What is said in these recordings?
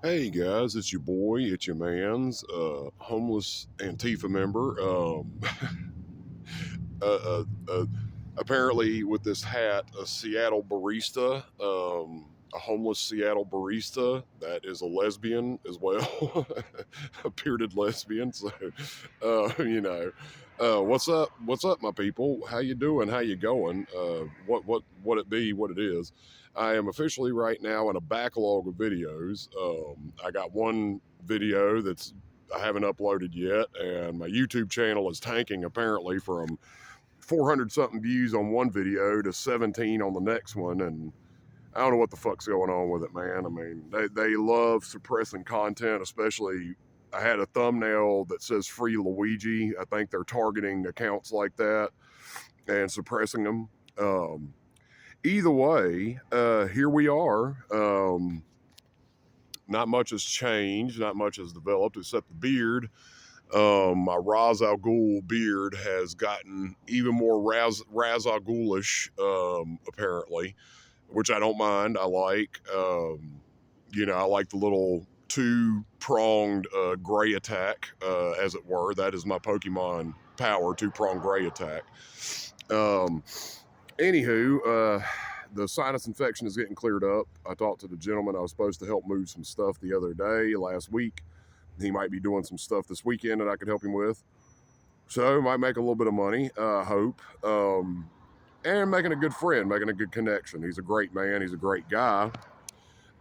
Hey guys, it's your boy, it's your man's homeless Antifa member. Uh, uh, uh, Apparently, with this hat, a Seattle barista, a homeless Seattle barista that is a lesbian as well, a bearded lesbian. So, what's up? What's up, my people? How you doing? How you going? What it be? What it is? I am officially right now in a backlog of videos. I got one video that's I haven't uploaded yet, and my YouTube channel is tanking apparently from 400 something views on one video to 17 on the next one. And I don't know what the fuck's going on with it, man. I mean, they love suppressing content, especially I had a thumbnail that says free Luigi. I think they're targeting accounts like that and suppressing them. Either way, here we are. Not much has changed, not much has developed except the beard. My Ra's al Ghul beard has gotten even more Ra's al Ghulish, apparently, which I don't mind. I like. I like the little two-pronged gray attack, as it were. That is my Pokemon power, two-pronged gray attack. Um, Anywho, the sinus infection is getting cleared up. I talked to the gentleman I was supposed to help move some stuff the other day, last week. He might be doing some stuff this weekend that I could help him with. So might make a little bit of money, I hope. And making a good friend, making a good connection. He's a great man. He's a great guy.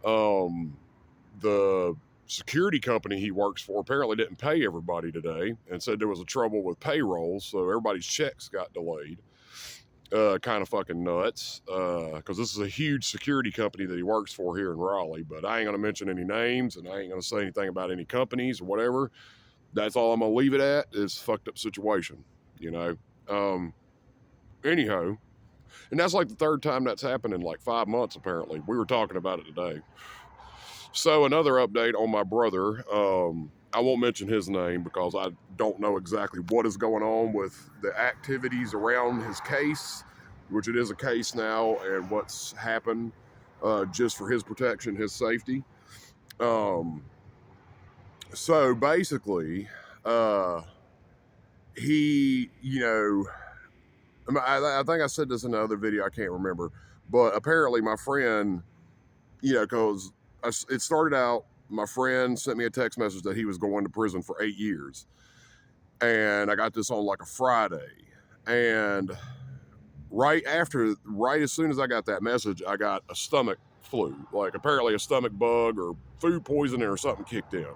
The security company he works for apparently didn't pay everybody today and said there was a trouble with payroll, so everybody's checks got delayed. Kind of fucking nuts, because this is a huge security company that he works for here in Raleigh, but I ain't going to mention any names and I ain't going to say anything about any companies or whatever. That's all I'm going to leave it at is fucked up situation, you know? Anyhow, and that's like the third time that's happened in like 5 months, apparently. We were talking about it today. So another update on my brother. I won't mention his name because I don't know exactly what is going on with the activities around his case, which it is a case now, and what's happened, just for his protection, his safety. So basically, he, I think I said this in another video, I can't remember, but apparently my friend, because it started out, my friend sent me a text message that he was going to prison for 8 years. And I got this on like a Friday. And right as soon as I got that message, I got a stomach flu. Like apparently a stomach bug or food poisoning or something kicked in.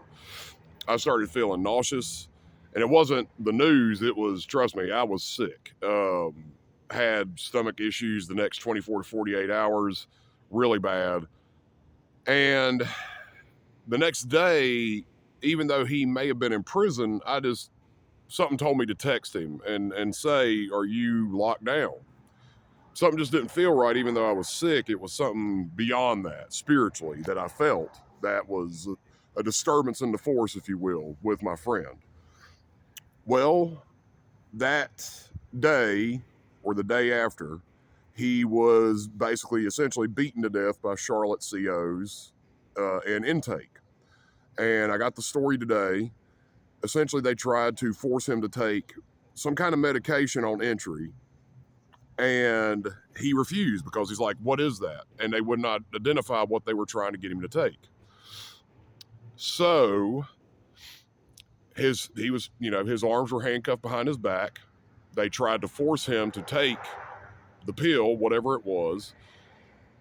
I started feeling nauseous. And it wasn't the news, it was, trust me, I was sick. Had stomach issues the next 24 to 48 hours, really bad. And the next day, even though he may have been in prison, something told me to text him and say, "Are you locked down?" Something just didn't feel right, even though I was sick. It was something beyond that, spiritually, that I felt that was a disturbance in the force, if you will, with my friend. Well, that day or the day after, he was basically essentially beaten to death by Charlotte COs and intake. And I got the story today. Essentially, they tried to force him to take some kind of medication on entry, and he refused because he's like, "What is that?" And they would not identify what they were trying to get him to take. So his arms were handcuffed behind his back. They tried to force him to take the pill, whatever it was.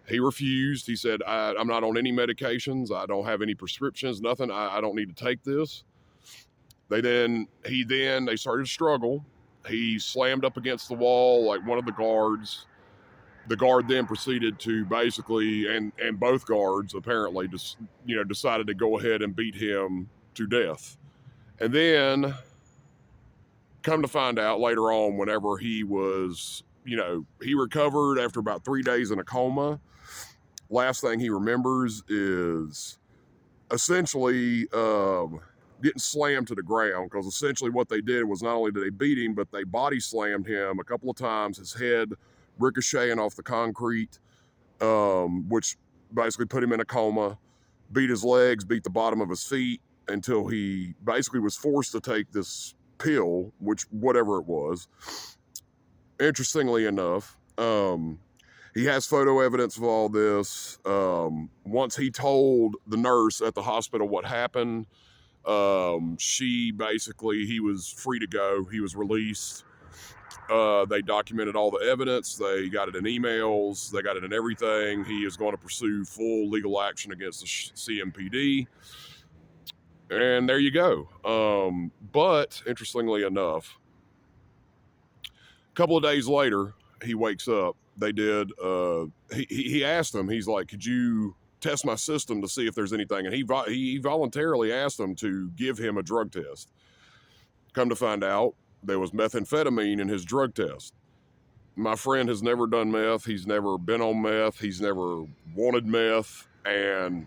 He refused. He said, I'm not on any medications. I don't have any prescriptions, nothing. I don't need to take this. They started to struggle. He slammed up against the wall like one of the guards. The guard then proceeded to basically, and both guards apparently just, decided to go ahead and beat him to death. And then come to find out later on, whenever he was, he recovered after about 3 days in a coma. Last thing he remembers is essentially getting slammed to the ground, because essentially what they did was not only did they beat him, but they body slammed him a couple of times, his head ricocheting off the concrete, which basically put him in a coma. beat his legs, beat the bottom of his feet until he basically was forced to take this pill, which whatever it was. Interestingly enough, he has photo evidence of all this. Once he told the nurse at the hospital what happened, he was free to go. He was released. They documented all the evidence. They got it in emails. They got it in everything. He is going to pursue full legal action against the CMPD. And there you go. But interestingly enough, a couple of days later, he wakes up. They did. He asked him. He's like, "Could you test my system to see if there's anything?" And he voluntarily asked them to give him a drug test. Come to find out, there was methamphetamine in his drug test. My friend has never done meth. He's never been on meth. He's never wanted meth. And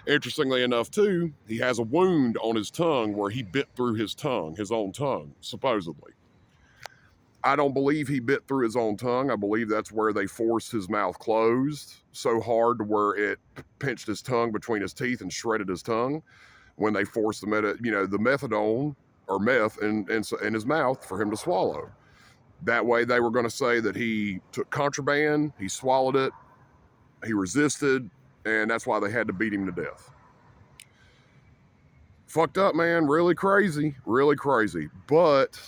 interestingly enough, too, he has a wound on his tongue where he bit through his own tongue, supposedly. I don't believe he bit through his own tongue. I believe that's where they forced his mouth closed so hard to where it pinched his tongue between his teeth and shredded his tongue when they forced the methadone or meth in his mouth for him to swallow. That way they were going to say that he took contraband, he swallowed it, he resisted, and that's why they had to beat him to death. Fucked up, man. Really crazy. Really crazy. But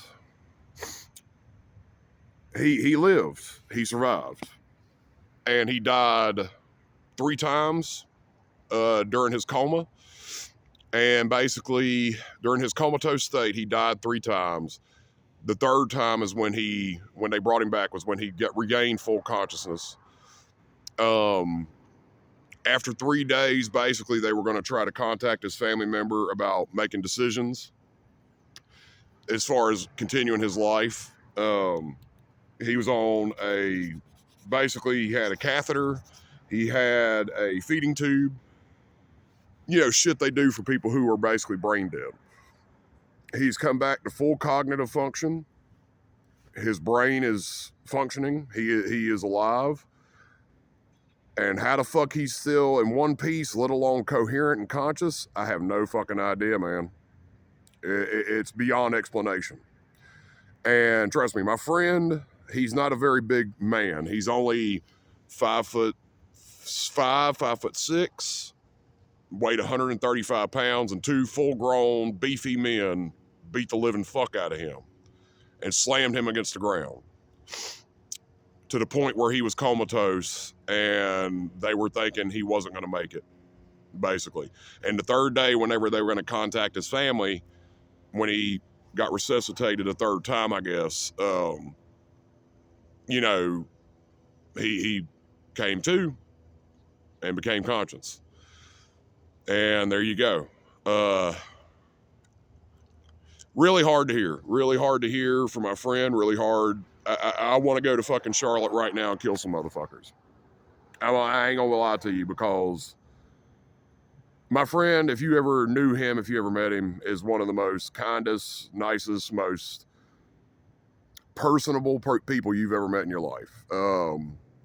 he lived. He survived. And he died 3 times during his coma. And basically, during his comatose state, he died 3 times. The third time is when they brought him back, was when he regained full consciousness. After 3 days, basically, they were going to try to contact his family member about making decisions as far as continuing his life. He was on basically he had a catheter, he had a feeding tube, shit they do for people who are basically brain dead. He's come back to full cognitive function. His brain is functioning. He is alive. And how the fuck he's still in one piece, let alone coherent and conscious, I have no fucking idea, man. It's beyond explanation. And trust me, my friend, he's not a very big man. He's only 5'5", 5'6", weighed 135 pounds, and 2 full-grown, beefy men beat the living fuck out of him and slammed him against the ground to the point where he was comatose, and they were thinking he wasn't going to make it, basically. And the third day, whenever they were going to contact his family, when he got resuscitated a third time, I guess, he came to and became conscious. And there you go. Really hard to hear. Really hard to hear from my friend. Really hard. I want to go to fucking Charlotte right now and kill some motherfuckers. I ain't gonna lie to you, because my friend, if you ever knew him, if you ever met him, is one of the most kindest, nicest, most personable people you've ever met in your life.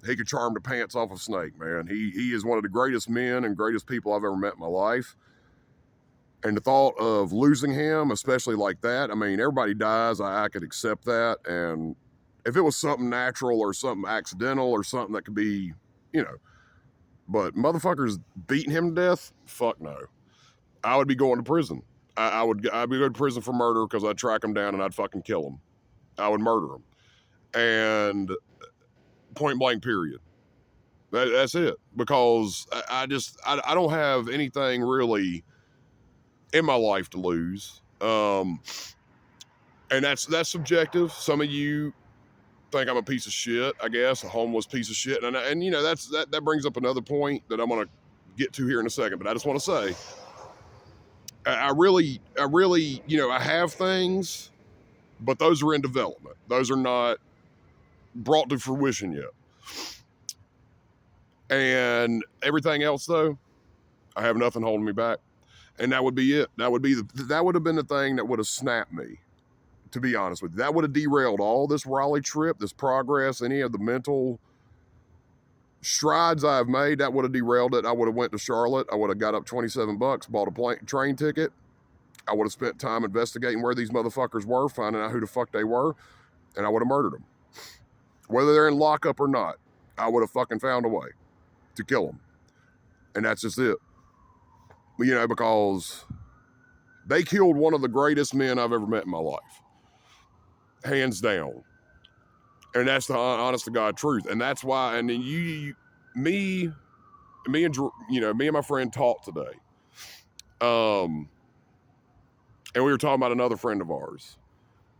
He could charm the pants off a snake, man. He is one of the greatest men and greatest people I've ever met in my life. And the thought of losing him, especially like that, I mean, everybody dies. I could accept that. And if it was something natural or something accidental or something that could be, but motherfuckers beating him to death, fuck no. I would be going to prison. I'd be going to prison for murder, because I'd track him down and I'd fucking kill him. I would murder him. And point blank, period. That's it. Because I don't have anything really in my life to lose. And that's subjective. Some of you think I'm a piece of shit, I guess, a homeless piece of shit. And that brings up another point that I'm going to get to here in a second. But I just want to say, I really, I have things, but those are in development. Those are not brought to fruition yet. And everything else, though, I have nothing holding me back. And that would be it. That would have been the thing that would have snapped me, to be honest with you. That would have derailed all this Raleigh trip, this progress, any of the mental strides I've made, that would have derailed it. I would have went to Charlotte. I would have got up $27, bought a train ticket. I would have spent time investigating where these motherfuckers were, finding out who the fuck they were, and I would have murdered them. Whether they're in lockup or not, I would have fucking found a way to kill them. And that's just it. You know, because they killed one of the greatest men I've ever met in my life. Hands down. And that's the honest to God truth. And that's why, and then me and my friend talked today. And we were talking about another friend of ours,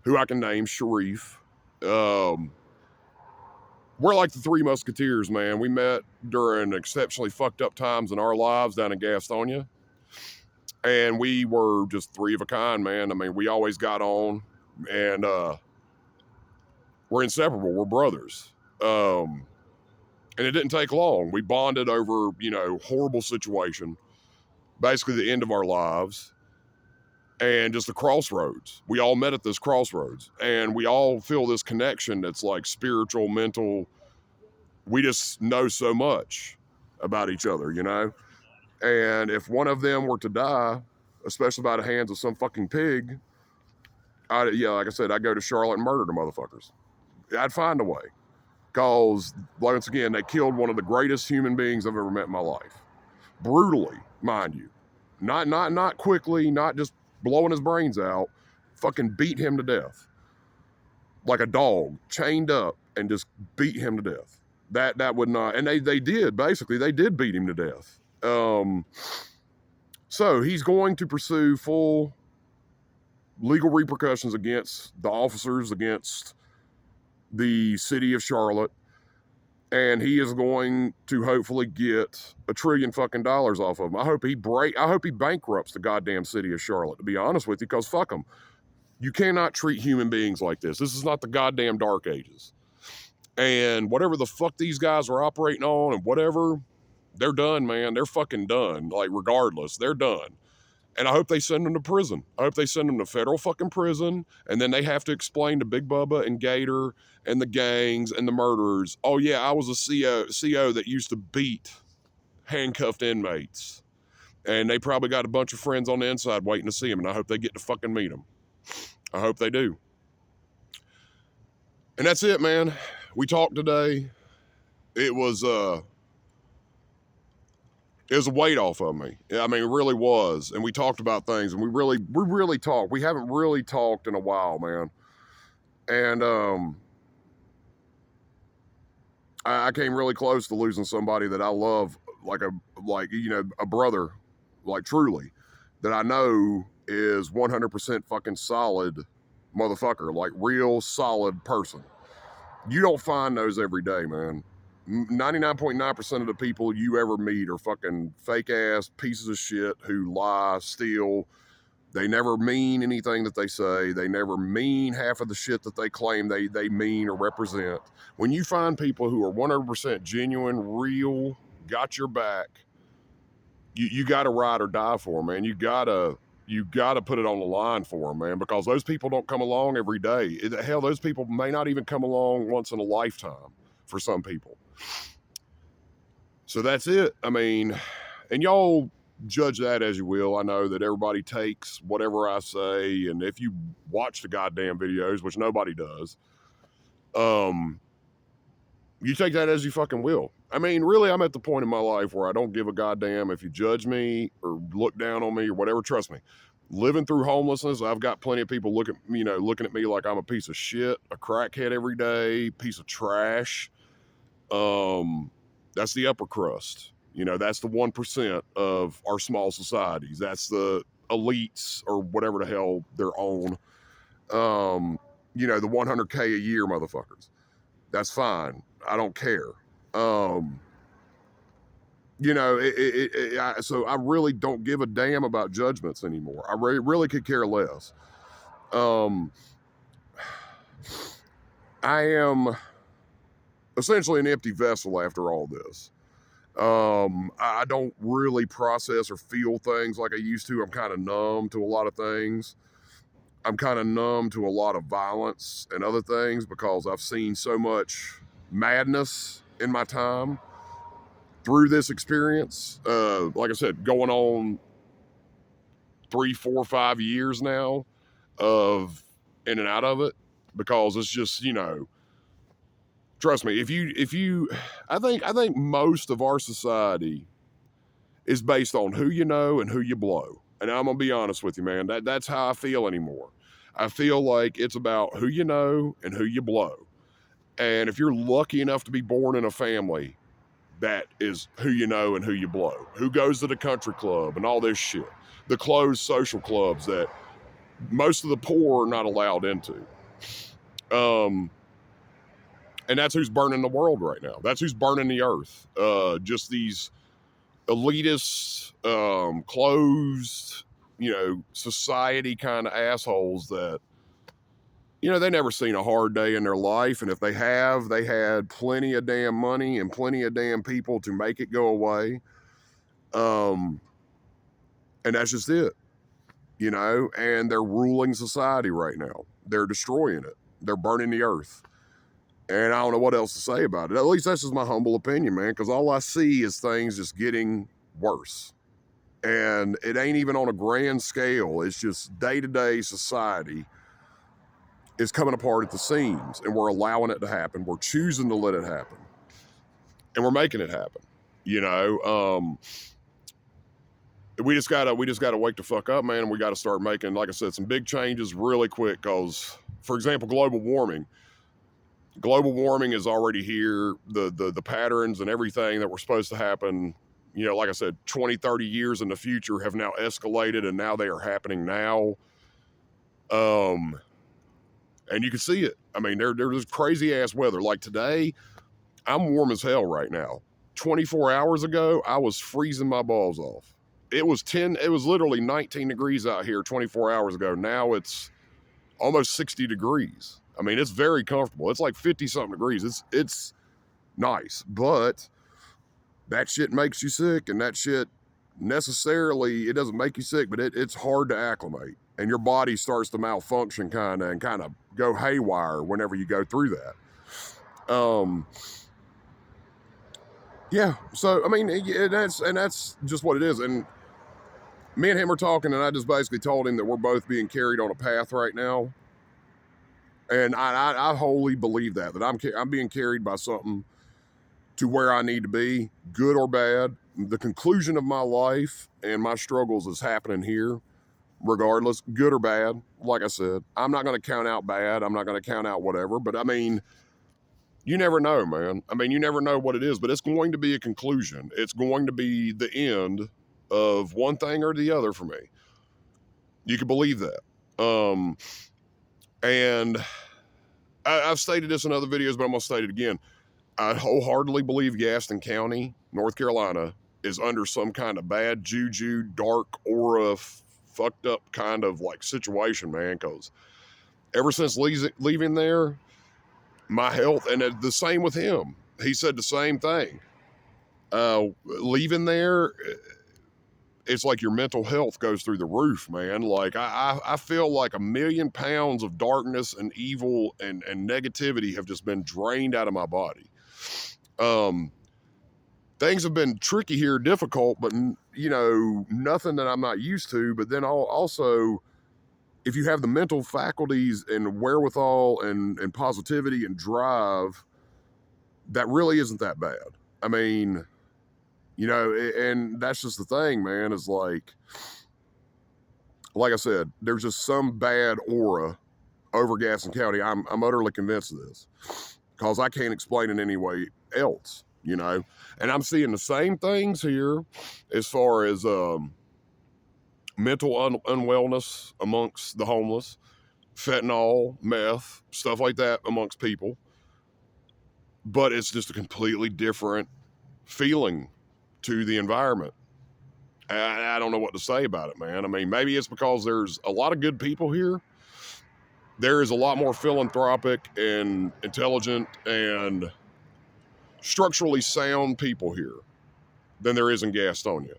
who I can name, Sharif. We're like the Three Musketeers, man. We met during exceptionally fucked up times in our lives down in Gastonia. And we were just three of a kind, man. I mean, we always got on, and we're inseparable. We're brothers. And it didn't take long. We bonded over, horrible situation, basically the end of our lives, and just the crossroads. We all met at this crossroads, and we all feel this connection that's like spiritual, mental. We just know so much about each other, And if one of them were to die, especially by the hands of some fucking pig, like I said, I'd go to Charlotte and murder the motherfuckers. I'd find a way. Because, once again, they killed one of the greatest human beings I've ever met in my life. Brutally, mind you. Not quickly, not just blowing his brains out. Fucking beat him to death. Like a dog, chained up, and just beat him to death. That would not, and they did, basically, they did beat him to death. So he's going to pursue full legal repercussions against the officers, against the city of Charlotte, and he is going to hopefully get $1 trillion fucking off of him. I hope he bankrupts the goddamn city of Charlotte, to be honest with you, because fuck him. You cannot treat human beings like this. This is not the goddamn Dark Ages. And whatever the fuck these guys are operating on and whatever, they're done, man. They're fucking done. Like, regardless, they're done. And I hope they send them to prison. I hope they send them to federal fucking prison, and then they have to explain to Big Bubba and Gator and the gangs and the murderers, oh yeah, I was a CO that used to beat handcuffed inmates. And they probably got a bunch of friends on the inside waiting to see them, and I hope they get to fucking meet them. I hope they do. And that's it, man. We talked today. It was a weight off of me. I mean, it really was. And we talked about things, and we really talked. We haven't really talked in a while, man. And I came really close to losing somebody that I love, like a brother, like truly, that I know is 100% fucking solid motherfucker, like real solid person. You don't find those every day, man. 99.9% of the people you ever meet are fucking fake ass pieces of shit who lie, steal. They never mean anything that they say. They never mean half of the shit that they claim they mean or represent. When you find people who are 100% genuine, real, got your back, you got to ride or die for them, man. You got to put it on the line for them, man, because those people don't come along every day. Hell, those people may not even come along once in a lifetime for some people. So that's it. I mean, and y'all judge that as you will. I know that everybody takes whatever I say, and if you watch the goddamn videos, which nobody does, you take that as you fucking will. I mean, really, I'm at the point in my life where I don't give a goddamn if you judge me or look down on me or whatever. Trust me, living through homelessness, I've got plenty of people looking at me like I'm a piece of shit, a crackhead every day, piece of trash. That's the upper crust. That's the 1% of our small societies. That's the elites or whatever the hell they're on. The 100K a year motherfuckers. That's fine. I don't care. So I really don't give a damn about judgments anymore. I really could care less. I am essentially an empty vessel after all this. I don't really process or feel things like I used to. I'm kind of numb to a lot of things. I'm kind of numb to a lot of violence and other things because I've seen so much madness in my time. through this experience, like I said, going on 3, 4, 5 years now of in and out of it, because it's just, trust me, I think most of our society is based on who you know and who you blow. And I'm gonna be honest with you, man. That's how I feel anymore. I feel like it's about who you know and who you blow. And if you're lucky enough to be born in a family that is who you know and who you blow, who goes to the country club and all this shit, the closed social clubs that most of the poor are not allowed into. And that's who's burning the world right now. That's who's burning the earth. Just these elitist, closed, society kind of assholes that, they never seen a hard day in their life. And if they have, they had plenty of damn money and plenty of damn people to make it go away. And that's just it, and they're ruling society right now. They're destroying it. They're burning the earth. And I don't know what else to say about it. At least that's just my humble opinion, man, because all I see is things just getting worse. And it ain't even on a grand scale. It's just day-to-day society is coming apart at the seams, and we're allowing it to happen. We're choosing to let it happen, and we're making it happen. We just gotta wake the fuck up, man, and we gotta start making, like I said, some big changes really quick. Because, for example, global warming is already here. The patterns and everything that were supposed to happen, like I said, 20, 30 years in the future have now escalated, and now they are happening now. And you can see it. I mean, there's crazy ass weather. Like today, I'm warm as hell right now. 24 hours ago, I was freezing my balls off. It was literally 19 degrees out here 24 hours ago. Now it's almost 60 degrees. I mean, it's very comfortable. It's like 50 something degrees. It's nice, but that shit makes you sick, and that shit necessarily, it doesn't make you sick, but it's hard to acclimate, and your body starts to malfunction kind of go haywire whenever you go through that. Yeah. So I mean, that's just what it is. And me and him are talking, and I just basically told him that we're both being carried on a path right now. And I wholly believe that I'm being carried by something to where I need to be, good or bad. The conclusion of my life and my struggles is happening here, regardless, good or bad. Like I said, I'm not going to count out bad. I'm not going to count out whatever. But I mean, you never know, man. I mean, you never know what it is, but it's going to be a conclusion. It's going to be the end of one thing or the other for me. You can believe that. And I've stated this in other videos, but I'm going to state it again. I wholeheartedly believe Gaston County, North Carolina, is under some kind of bad juju, dark aura, fucked up kind of like situation, man. Because ever since leaving there, my health, and the same with him. He said the same thing. Leaving there, it's like your mental health goes through the roof, man. Like I feel like 1,000,000 pounds of darkness and evil and negativity have just been drained out of my body. Things have been tricky here, difficult, but nothing that I'm not used to. But then also, if you have the mental faculties and wherewithal and positivity and drive, that really isn't that bad. I mean, and that's just the thing, man, is like I said, there's just some bad aura over Gaston County. I'm utterly convinced of this because I can't explain it any way else, and I'm seeing the same things here as far as mental unwellness amongst the homeless, fentanyl, meth, stuff like that amongst people. But it's just a completely different feeling to the environment. I don't know what to say about it, man. I mean, maybe it's because there's a lot of good people here. There is a lot more philanthropic and intelligent and structurally sound people here than there is in Gastonia.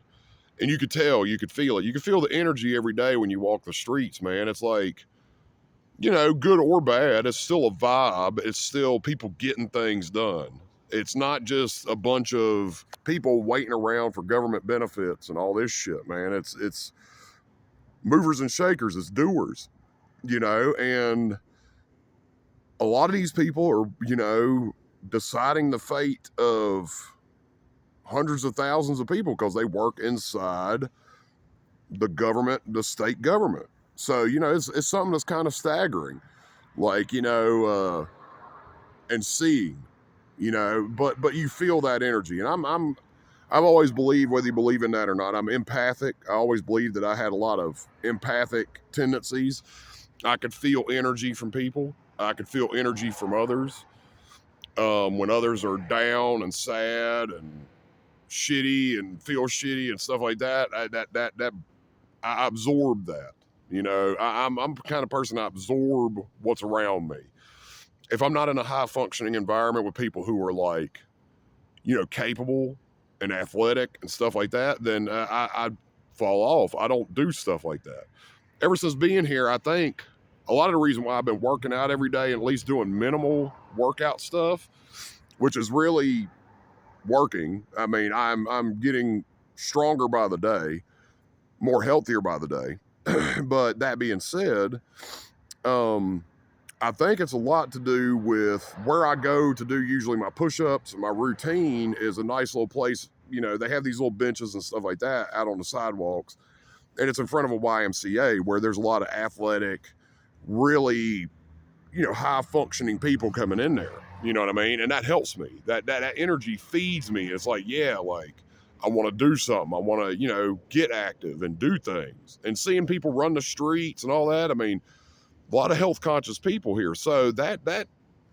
And you could tell, you could feel it. You could feel the energy every day when you walk the streets, man. It's like, good or bad, it's still a vibe. It's still people getting things done. It's not just a bunch of people waiting around for government benefits and all this shit, man. It's movers and shakers, it's doers, and a lot of these people are, deciding the fate of hundreds of thousands of people because they work inside the government, the state government. So, it's something that's kind of staggering, like, and seeing, but you feel that energy. And I've always believed, whether you believe in that or not, I'm empathic. I always believed that I had a lot of empathic tendencies. I could feel energy from people. I could feel energy from others. When others are down and sad and shitty and feel shitty and stuff like that, I absorb that. I'm the kind of person, I absorb what's around me. If I'm not in a high functioning environment with people who are like, capable and athletic and stuff like that, then I fall off. I don't do stuff like that. Ever since being here, I think a lot of the reason why I've been working out every day and at least doing minimal workout stuff, which is really working. I mean, I'm getting stronger by the day, more healthier by the day. But that being said, I think it's a lot to do with where I go to do usually my push-ups. My routine is a nice little place. They have these little benches and stuff like that out on the sidewalks. And it's in front of a YMCA where there's a lot of athletic, really, high functioning people coming in there. You know what I mean? And that helps me. That energy feeds me. It's like, yeah, like I want to do something. I want to, get active and do things. And seeing people run the streets and all that, I mean, a lot of health conscious people here. So that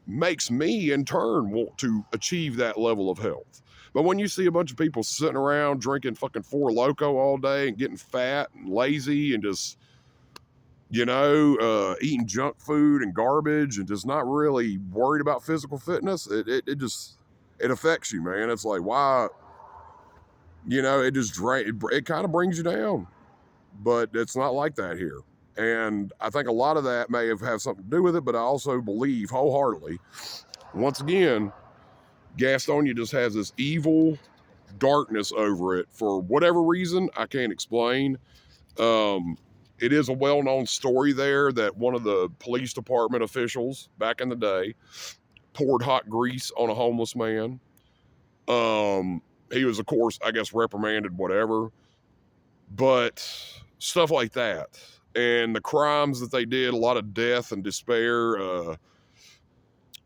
makes me in turn want to achieve that level of health. But when you see a bunch of people sitting around drinking fucking Four Loko all day and getting fat and lazy and just, eating junk food and garbage and just not really worried about physical fitness, it affects you, man. It's like, why, it kind of brings you down. But it's not like that here. And I think a lot of that may have something to do with it, but I also believe wholeheartedly, once again, Gastonia just has this evil darkness over it for whatever reason I can't explain. It is a well-known story there that one of the police department officials back in the day poured hot grease on a homeless man. He was, of course, I guess, reprimanded, whatever. But stuff like that. And the crimes that they did, a lot of death and despair,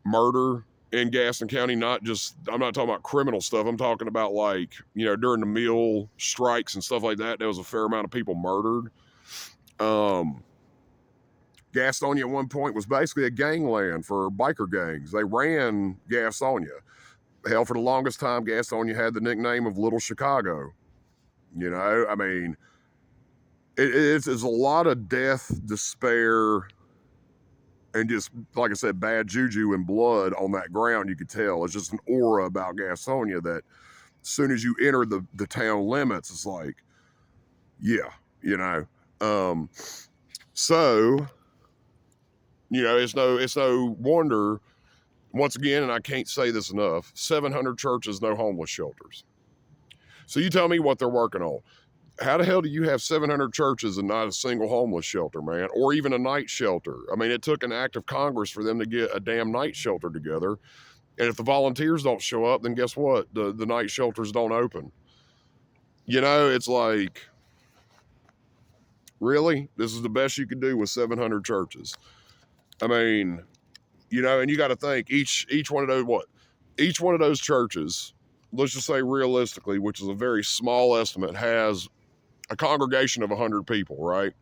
murder in Gaston County, I'm not talking about criminal stuff. I'm talking about like, during the meal strikes and stuff like that, there was a fair amount of people murdered. Gastonia at one point was basically a gangland for biker gangs. They ran Gastonia. Hell, for the longest time, Gastonia had the nickname of Little Chicago. I mean, it's a lot of death, despair, and just, like I said, bad juju and blood on that ground. You could tell. It's just an aura about Gastonia that as soon as you enter the town limits, it's like, yeah, so, it's no wonder, once again, and I can't say this enough, 700 churches, no homeless shelters. So you tell me what they're working on. How the hell do you have 700 churches and not a single homeless shelter, man? Or even a night shelter? I mean, it took an act of Congress for them to get a damn night shelter together. And if the volunteers don't show up, then guess what? The night shelters don't open. It's like, really? This is the best you could do with 700 churches. I mean, and you got to think each one of those, each one of those churches, let's just say realistically, which is a very small estimate, has a congregation of 100 people, right?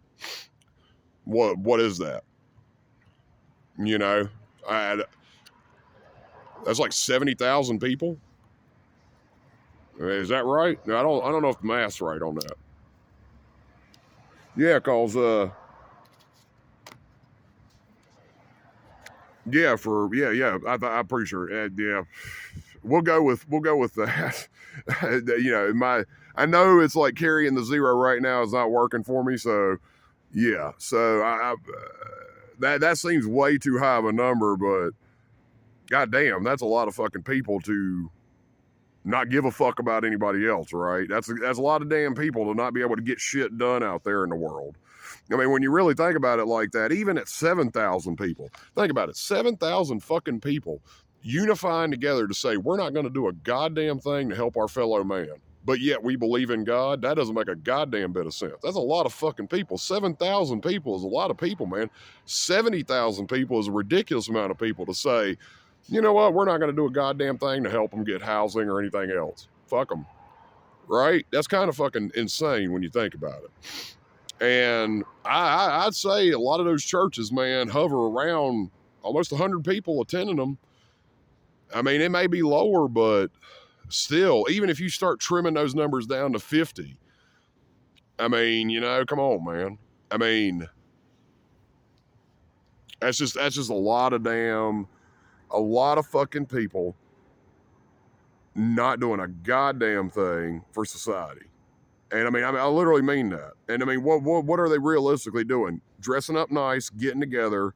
What is that? That's like 70,000 people. Is that right? I don't know if the math's right on that. Yeah, cause I'm pretty sure. Yeah, we'll go with that. I know it's like carrying the zero right now is not working for me. So yeah, so that seems way too high of a number, but goddamn, that's a lot of fucking people to not give a fuck about anybody else, right? That's a lot of damn people to not be able to get shit done out there in the world. I mean, when you really think about it like that, even at 7,000 people, think about it, 7,000 fucking people unifying together to say, we're not going to do a goddamn thing to help our fellow man, but yet we believe in God, that doesn't make a goddamn bit of sense. That's a lot of fucking people. 7,000 people is a lot of people, man. 70,000 people is a ridiculous amount of people to say, you know what, we're not going to do a goddamn thing to help them get housing or anything else. Fuck them. Right? That's kind of fucking insane when you think about it. And I'd say a lot of those churches, man, hover around almost 100 people attending them. I mean, it may be lower, but still, even if you start trimming those numbers down to 50, I mean, you know, come on, man. I mean, that's just a lot of fucking people not doing a goddamn thing for society. And I mean, I literally mean that. And I mean, what are they realistically doing? Dressing up nice, getting together,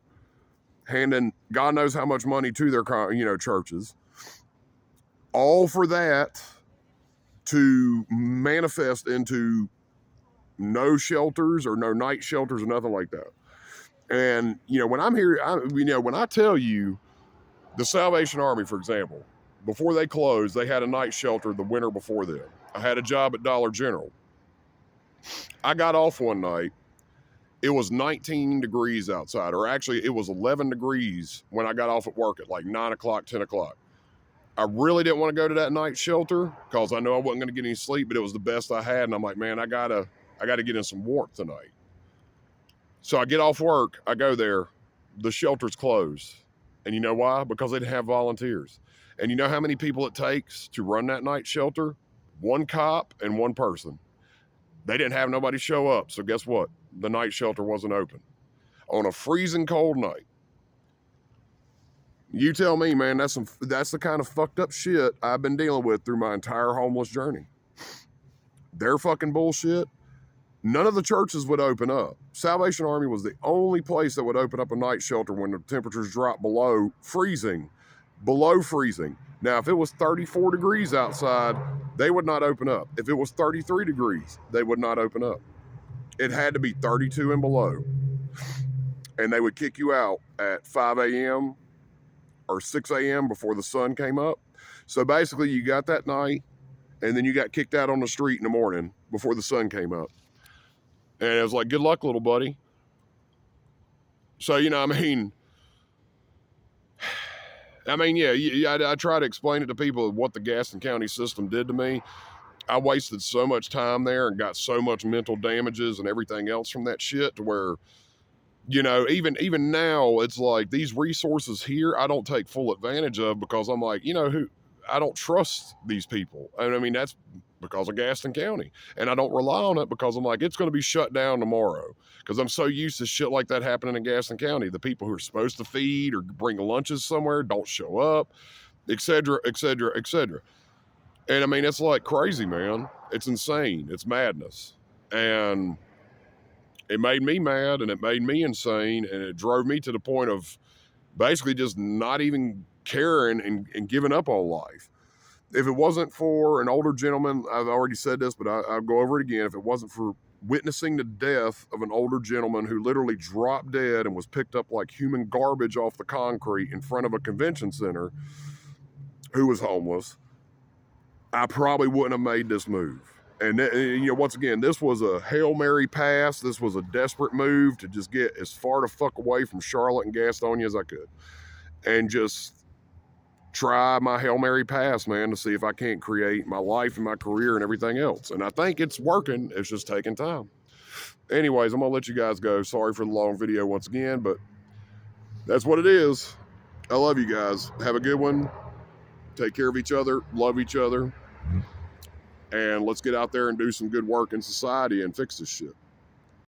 handing God knows how much money to their, churches, all for that to manifest into no shelters or no night shelters or nothing like that. And when I'm here, when I tell you, the Salvation Army, for example, before they closed, they had a night shelter the winter before them. I had a job at Dollar General. I got off one night. It was 19 degrees outside, or actually it was 11 degrees when I got off at work at like 9 o'clock, 10 o'clock. I really didn't want to go to that night shelter because I know I wasn't going to get any sleep, but it was the best I had. And I'm like, man, I gotta get in some warmth tonight. So I get off work, I go there, the shelter's closed. And you know why? Because they didn't have volunteers. And you know how many people it takes to run that night shelter? One cop and one person. They didn't have nobody show up. So guess what? The night shelter wasn't open on a freezing cold night. You tell me, man, that's the kind of fucked up shit I've been dealing with through my entire homeless journey. Their fucking bullshit. None of the churches would open up. Salvation Army was the only place that would open up a night shelter when the temperatures dropped below freezing. Now, if it was 34 degrees outside, they would not open up. If it was 33 degrees, they would not open up. It had to be 32 and below. And they would kick you out at 5 a.m. or 6 a.m. before the sun came up. So basically, you got that night, and then you got kicked out on the street in the morning before the sun came up. And it was like, good luck, little buddy. So, I try to explain it to people what the Gaston County system did to me. I wasted so much time there and got so much mental damages and everything else from that shit to where, even now, it's like these resources here, I don't take full advantage of because I'm like, I don't trust these people. And I mean, that's because of Gaston County. And I don't rely on it because I'm like, it's going to be shut down tomorrow. Because I'm so used to shit like that happening in Gaston County. The people who are supposed to feed or bring lunches somewhere don't show up, et cetera, et cetera, et cetera. And I mean, it's like crazy, man. It's insane. It's madness. And it made me mad and it made me insane. And it drove me to the point of basically just not even caring and giving up on life. If it wasn't for an older gentleman, I've already said this, but I'll go over it again. If it wasn't for witnessing the death of an older gentleman who literally dropped dead and was picked up like human garbage off the concrete in front of a convention center, who was homeless, I probably wouldn't have made this move. And once again, this was a Hail Mary pass. This was a desperate move to just get as far the fuck away from Charlotte and Gastonia as I could. And just try my Hail Mary pass, man, to see if I can't create my life and my career and everything else. And I think it's working. It's just taking time. Anyways, I'm going to let you guys go. Sorry for the long video once again, but that's what it is. I love you guys. Have a good one. Take care of each other. Love each other. And let's get out there and do some good work in society and fix this shit.